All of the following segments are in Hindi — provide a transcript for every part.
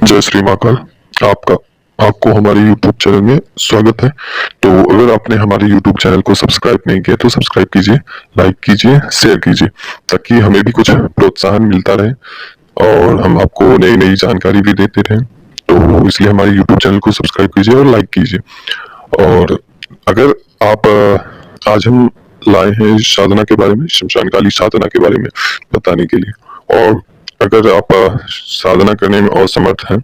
जय श्री महाकाल। आपका आपको हमारे YouTube चैनल में स्वागत है। तो अगर आपने हमारे YouTube चैनल को सब्सक्राइब नहीं किया तो सब्सक्राइब कीजिए, लाइक कीजिए, शेयर कीजिए ताकि हमें भी कुछ प्रोत्साहन मिलता रहे और हम आपको नई नई जानकारी भी देते रहें। तो इसलिए हमारे YouTube चैनल को सब्सक्राइब कीजिए और लाइक कीजिए। और अगर आप आज हम लाए हैं साधना के बारे में, शमशानकाली साधना के बारे में बताने के लिए। और अगर आप साधना करने में असमर्थ हैं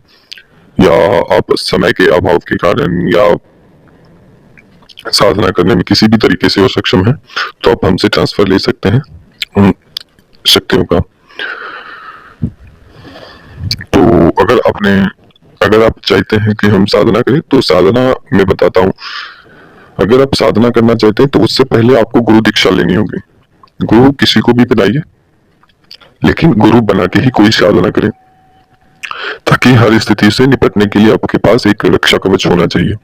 या आप समय के अभाव के कारण या साधना करने में किसी भी तरीके से असक्षम हैं, तो आप हमसे ट्रांसफर ले सकते हैं उन शक्तियों का। तो अगर आप चाहते हैं कि हम साधना करें तो साधना मैं बताता हूँ। अगर आप साधना करना चाहते हैं तो उससे पहले आपको गुरु दीक्षा लेनी होगी। गुरु किसी को भी बनाइए, लेकिन गुरु बना के ही कोई साधना करें ताकि हर स्थिति से निपटने के लिए आपके पास एक रक्षा कवच होना चाहिए।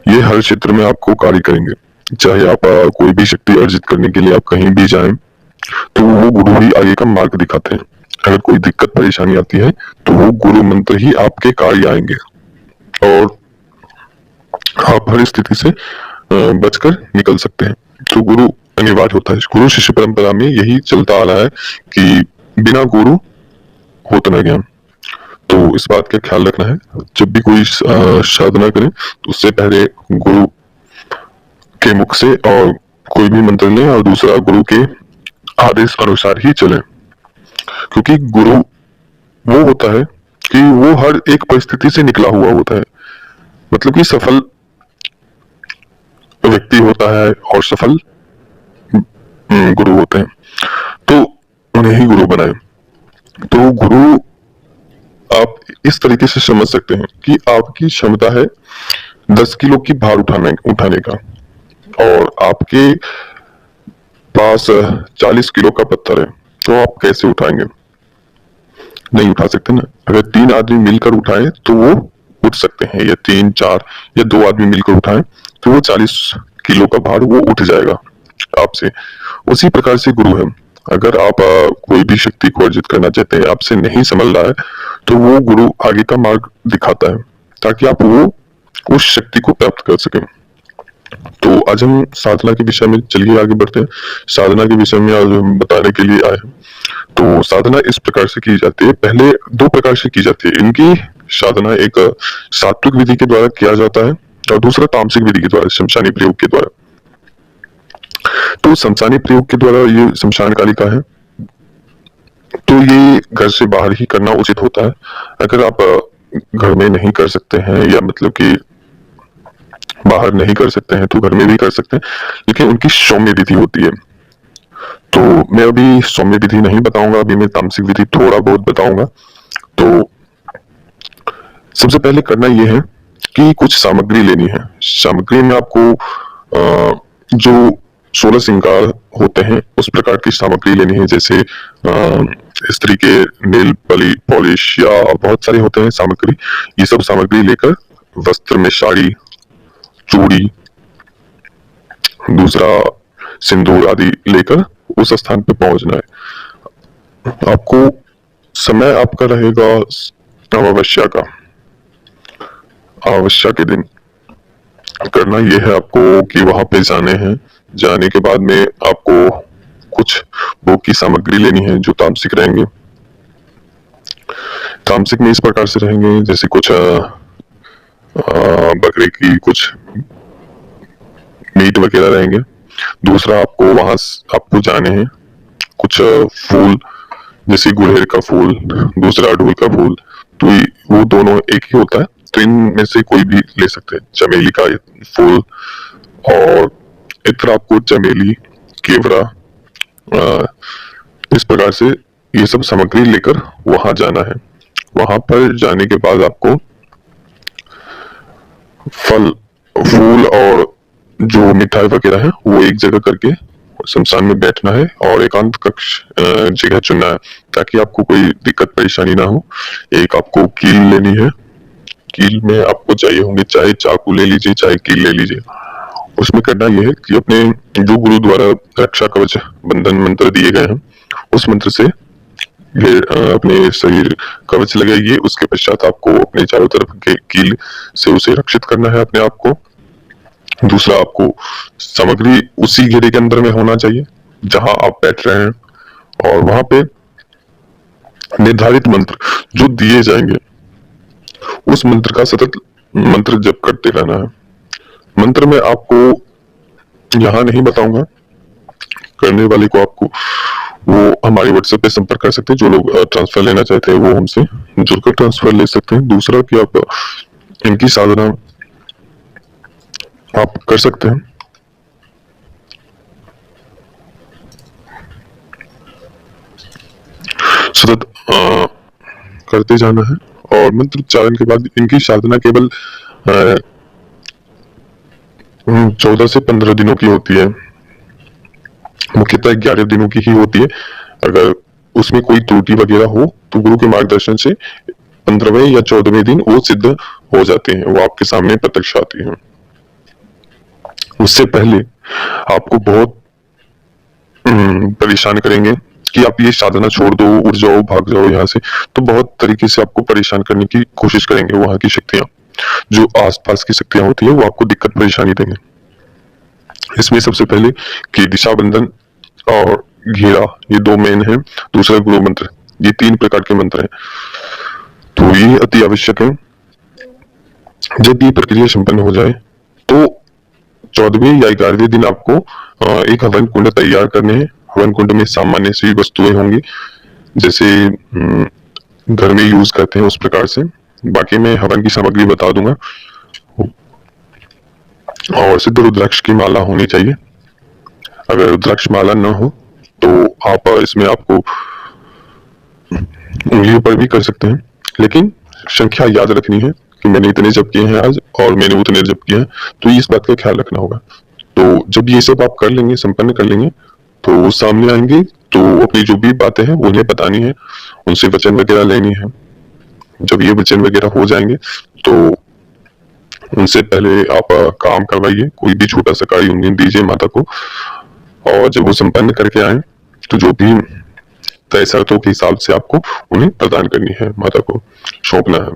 ये हर क्षेत्र में आपको कार्य करेंगे। चाहे आप कोई भी शक्ति अर्जित करने के लिए आप कहीं भी जाएं, तो वो गुरु ही आगे का मार्ग दिखाते हैं। अगर कोई दिक्कत परेशानी आती है तो वो गुरु मंत्र ही आपके कार्य आएंगे और आप हर स्थिति से बचकर निकल सकते हैं। तो गुरु अनिवार्य होता है। गुरु शिष्य परंपरा में यही चलता आ रहा है कि बिना गुरु होता न ज्ञान। तो इस बात का ख्याल रखना है, जब भी कोई साधना करें तो उससे पहले गुरु के मुख से और कोई भी मंत्र लें और दूसरा गुरु के आदेश अनुसार ही चलें। क्योंकि गुरु वो होता है कि वो हर एक परिस्थिति से निकला हुआ होता है। मतलब कि सफल व्यक्ति होता है और सफल गुरु होते हैं, तो उन्हें ही गुरु बनाए। तो गुरु आप इस तरीके से समझ सकते हैं कि आपकी क्षमता है 10 किलो की भार उठाने का और आपके पास 40 किलो का पत्थर है, तो आप कैसे उठाएंगे? नहीं उठा सकते ना। अगर 3 आदमी मिलकर उठाएं तो वो उठ सकते हैं, या 3, 4 या 2 आदमी मिलकर उठाएं तो वो 40 किलो का भार वो उठ जाएगा आपसे। उसी प्रकार से गुरु है। अगर आप कोई भी शक्ति को अर्जित करना चाहते हैं, आपसे नहीं संभल रहा है, तो वो गुरु आगे का मार्ग दिखाता है ताकि आप वो उस शक्ति को प्राप्त कर सकें। तो आज हम साधना के विषय में चलिए आगे बढ़ते हैं। साधना के विषय में आज हम बताने के लिए आए हैं। तो साधना इस प्रकार से की जाती है। पहले 2 प्रकार से की जाती है इनकी साधना। एक सात्विक विधि के द्वारा किया जाता है और दूसरा तामसिक विधि के द्वारा, शमशानी प्रयोग के द्वारा। तो शमशानी प्रयोग के द्वारा ये शमशान कालिका है, तो ये घर से बाहर ही करना उचित होता है। अगर आप घर में नहीं कर सकते हैं या मतलब कि बाहर नहीं कर सकते हैं तो घर में भी कर सकते हैं, लेकिन उनकी सौम्य विधि होती है। तो मैं अभी सौम्य विधि नहीं बताऊंगा, अभी मैं तामसिक विधि थोड़ा बहुत बताऊंगा। तो सबसे पहले करना यह है कि कुछ सामग्री लेनी है। सामग्री में आपको जो 16 श्रृंगार होते हैं उस प्रकार की सामग्री लेनी है। जैसे स्त्री के नेल पॉलिश या बहुत सारे होते हैं सामग्री। ये सब सामग्री लेकर वस्त्र में साड़ी, चूड़ी, दूसरा सिंदूर आदि लेकर उस स्थान पे पहुंचना है। आपको समय आपका रहेगा अमावस्या का। अमावस्या के दिन करना यह है आपको कि वहां पे जाने हैं। जाने के बाद में आपको कुछ भोग की सामग्री लेनी है जो तामसिक रहेंगे। तामसिक में इस प्रकार से रहेंगे, जैसे कुछ बकरे की कुछ मीट वगैरह रहेंगे। दूसरा आपको जाने हैं कुछ फूल, जैसे गुड़हल का फूल, दूसरा अड़हुल का फूल। तो वो दोनों एक ही होता है, तो इनमें से कोई भी ले सकते हैं। चमेली का फूल और इत्र, आपको चमेली, केवड़ा, इस प्रकार से ये सब सामग्री लेकर वहां जाना है। वहां पर जाने के बाद आपको फल, फूल और जो मिठाई वगैरह है वो एक जगह करके शमशान में बैठना है और एकांत कक्ष जगह चुनना है ताकि आपको कोई दिक्कत परेशानी ना हो। एक आपको कील लेनी है। कील में आपको चाहिए होंगे, चाहे चाकू ले लीजिए चाहे कील ले लीजिए। उसमें करना यह है कि अपने जो गुरु द्वारा रक्षा कवच बंधन मंत्र दिए गए हैं उस मंत्र से अपने शरीर कवच लगाइए। उसके पश्चात आपको अपने चारों तरफ के कील से उसे रक्षित करना है अपने आप को। दूसरा, आपको सामग्री उसी घेरे के अंदर में होना चाहिए जहां आप बैठ रहे हैं, और वहां पे निर्धारित मंत्र जो दिए जाएंगे उस मंत्र का सतत मंत्र जप करते रहना है। मंत्र में आपको यहाँ नहीं बताऊंगा, करने वाले को आपको वो हमारे व्हाट्सएप पे संपर्क कर सकते हैं। जो लोग ट्रांसफर लेना चाहते हैं वो हमसे जुड़कर ट्रांसफर ले सकते हैं। दूसरा कि आप इनकी साधना आप कर सकते हैं। सतत करते जाना है, और मंत्र उच्चारण के बाद इनकी साधना केवल 14 से 15 दिनों की होती है। मुख्यतः 11 दिनों की ही होती है। अगर उसमें कोई त्रुटि वगैरह हो तो गुरु के मार्गदर्शन से 15वें या 14वें दिन वो सिद्ध हो जाते हैं, वो आपके सामने प्रत्यक्ष आती हैं। उससे पहले आपको बहुत परेशान करेंगे कि आप ये साधना छोड़ दो, उठ जाओ, भाग जाओ यहाँ से। तो बहुत तरीके से आपको परेशान करने की कोशिश करेंगे। वहां की शक्तियां, जो आसपास की शक्तियां होती है, वो आपको दिक्कत परेशानी देंगे। इसमें सबसे पहले कि दिशा बंधन और घेरा, ये दो मेन है। दूसरा गुरु मंत्र, ये 3 प्रकार के मंत्र हैं। तो ये अति आवश्यक है। जब ये प्रक्रिया संपन्न हो जाए तो 14वें या 11वें दिन आपको एक हवन कुंड तैयार करने हैं। हवन कुंड में सामान्य सी वस्तुएं होंगी, जैसे घर में यूज करते हैं उस प्रकार से। बाकी मैं हवन की सामग्री बता दूंगा। और सिद्ध रुद्राक्ष की माला होनी चाहिए। अगर रुद्राक्ष माला न हो तो आप इसमें आपको उंगलियों पर भी कर सकते हैं, लेकिन संख्या याद रखनी है कि मैंने इतने जप किए हैं आज और मैंने उतने जप किए हैं, तो इस बात का ख्याल रखना होगा। तो जब ये सब आप कर लेंगे, संपन्न कर लेंगे, तो वो सामने आएंगे तो अपनी जो भी बातें हैं वो उन्हें बतानी है, उनसे वचन वगैरह लेनी है। जब ये वचन वगैरह हो जाएंगे तो उनसे पहले आप काम करवाइए, कोई भी छोटा सा कार्य उन्हें दीजिए माता को, और जब वो संपन्न करके आए तो जो भी तय शर्तों के हिसाब से आपको उन्हें प्रदान करनी है, माता को सौंपना है।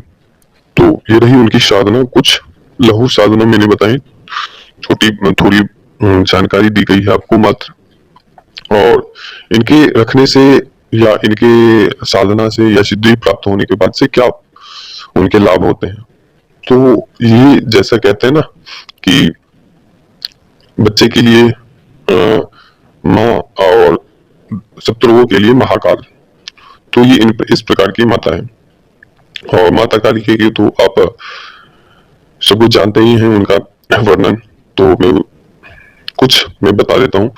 तो ये रही उनकी साधना। कुछ लघु साधना मैंने बताई, छोटी थोड़ी जानकारी दी गई है आपको मात्र। और इनके रखने से या इनके साधना से या सिद्धि प्राप्त होने के बाद से क्या उनके लाभ होते हैं, तो ये जैसा कहते हैं ना कि बच्चे के लिए माँ और शत्रुओं के लिए महाकाल, तो ये इस प्रकार की माता है। और माता काली के तो आप सब कुछ जानते ही हैं उनका वर्णन, तो मैं बता देता हूँ।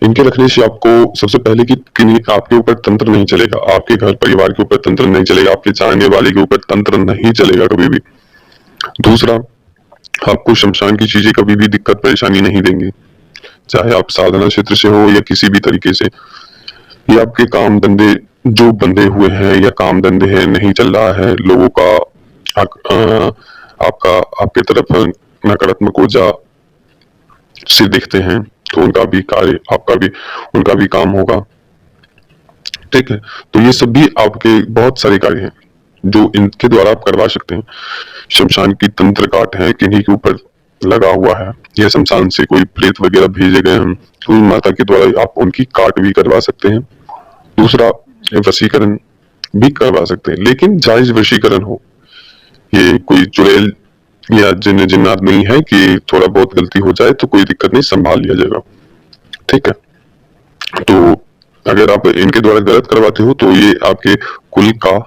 इनके रखने से आपको सबसे पहले कि आपके ऊपर तंत्र नहीं चलेगा, आपके घर परिवार के ऊपर तंत्र नहीं चलेगा, आपके चाहने वाले के ऊपर तंत्र नहीं चलेगा कभी भी। दूसरा, आपको शमशान की चीजें कभी भी दिक्कत परेशानी नहीं देंगी, चाहे आप साधना क्षेत्र से हो या किसी भी तरीके से। ये आपके काम धंधे जो बंधे हुए हैं या काम धंधे हैं, नहीं चल रहा है, लोगों का आपके तरफ नकारात्मक ऊर्जा से दिखते हैं, तो उनका भी कार्य उनका भी काम होगा। ठीक है, तो ये सब भी आपके बहुत सारे कार्य हैं जो इनके द्वारा आप करवा सकते हैं। शमशान की तंत्र काट है, किन्हीं के ऊपर लगा हुआ है, या शमशान से कोई प्रेत वगैरह भेजे गए हैं, तो माता के द्वारा आप उनकी काट भी करवा सकते हैं। दूसरा, वशीकरण भी करवा सकते हैं, लेकिन जायज वशीकरण हो। ये कोई चुड़ैल या जिन्नात नहीं है कि थोड़ा बहुत गलती हो जाए तो कोई दिक्कत नहीं, संभाल लिया जाएगा। ठीक है, तो अगर आप इनके द्वारा गलत करवाते हो तो ये आपके कुल का